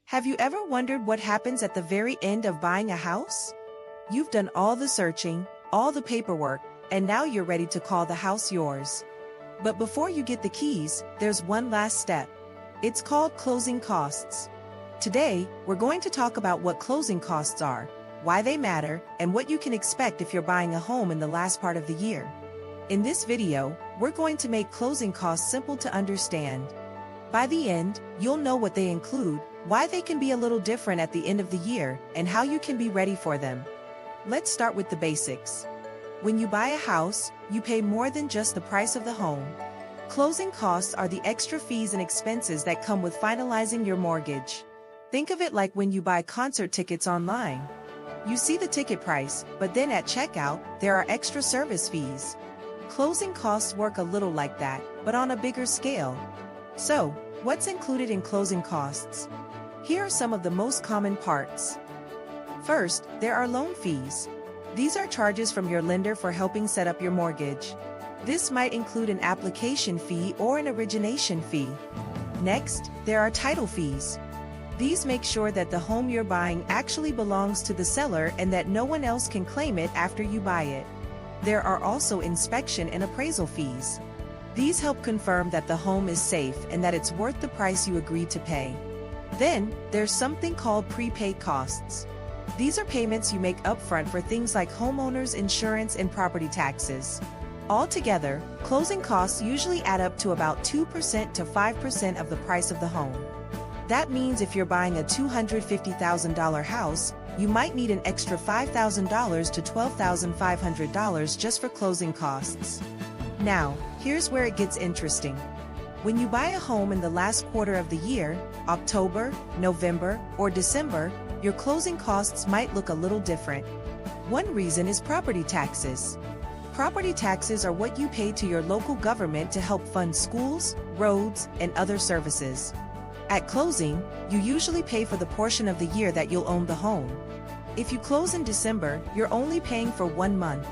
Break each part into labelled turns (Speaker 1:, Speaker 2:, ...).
Speaker 1: Have you ever wondered what happens at the very end of buying a house? You've done all the searching, all the paperwork, and now you're ready to call the house yours. But before you get the keys, there's one last step. It's called closing costs. Today, we're going to talk about what closing costs are, why they matter, and what you can expect if you're buying a home in the last part of the year. In this video, we're going to make closing costs simple to understand. By the end, you'll know what they include, why they can be a little different at the end of the year, and how you can be ready for them. Let's start with the basics. When you buy a house, you pay more than just the price of the home. Closing costs are the extra fees and expenses that come with finalizing your mortgage. Think of it like when you buy concert tickets online. You see the ticket price, but then at checkout, there are extra service fees. Closing costs work a little like that, but on a bigger scale. So, what's included in closing costs? Here are some of the most common parts. First, there are loan fees. These are charges from your lender for helping set up your mortgage. This might include an application fee or an origination fee. Next, there are title fees. These make sure that the home you're buying actually belongs to the seller and that no one else can claim it after you buy it. There are also inspection and appraisal fees. These help confirm that the home is safe and that it's worth the price you agreed to pay. Then, there's something called prepaid costs. These are payments you make upfront for things like homeowners insurance and property taxes. Altogether, closing costs usually add up to about 2% to 5% of the price of the home. That means if you're buying a $250,000 house, you might need an extra $5,000 to $12,500 just for closing costs. Now, here's where it gets interesting. When you buy a home in the last quarter of the year, October, November, or December, your closing costs might look a little different. One reason is property taxes. Property taxes are what you pay to your local government to help fund schools, roads, and other services. At closing, you usually pay for the portion of the year that you'll own the home. If you close in December, you're only paying for 1 month.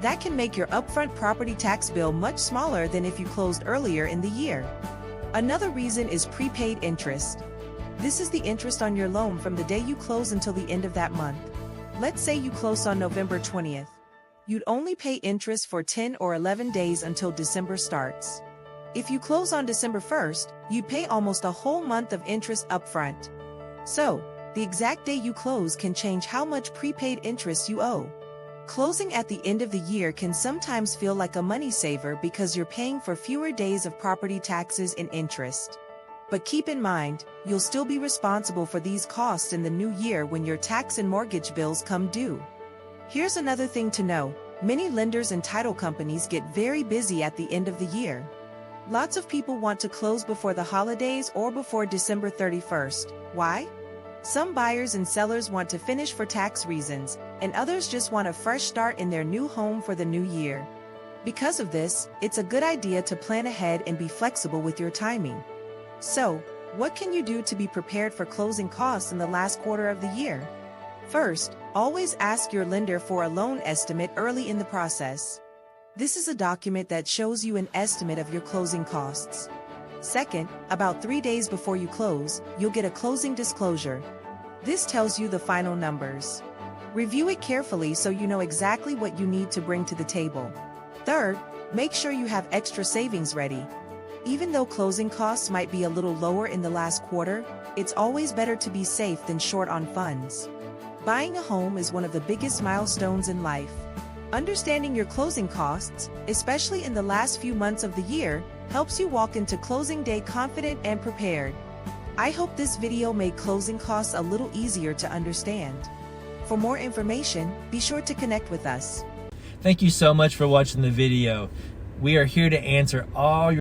Speaker 1: That can make your upfront property tax bill much smaller than if you closed earlier in the year. Another reason is prepaid interest. This is the interest on your loan from the day you close until the end of that month. Let's say you close on November 20th. You'd only pay interest for 10 or 11 days until December starts. If you close on December 1st, you'd pay almost a whole month of interest upfront. So, the exact day you close can change how much prepaid interest you owe. Closing at the end of the year can sometimes feel like a money saver because you're paying for fewer days of property taxes and interest. But keep in mind, you'll still be responsible for these costs in the new year when your tax and mortgage bills come due. Here's another thing to know. Many lenders and title companies get very busy at the end of the year. Lots of people want to close before the holidays or before December 31st. Why? Some buyers and sellers want to finish for tax reasons, and others just want a fresh start in their new home for the new year. Because of this, it's a good idea to plan ahead and be flexible with your timing. So, what can you do to be prepared for closing costs in the last quarter of the year? First, always ask your lender for a loan estimate early in the process. This is a document that shows you an estimate of your closing costs. Second, about 3 days before you close, you'll get a closing disclosure. This tells you the final numbers. Review it carefully so you know exactly what you need to bring to the table. Third, make sure you have extra savings ready. Even though closing costs might be a little lower in the last quarter, it's always better to be safe than short on funds. Buying a home is one of the biggest milestones in life. Understanding your closing costs, especially in the last few months of the year, helps you walk into closing day confident and prepared. I hope this video made closing costs a little easier to understand. For more information, be sure to connect with us.
Speaker 2: Thank you so much for watching the video. We are here to answer all your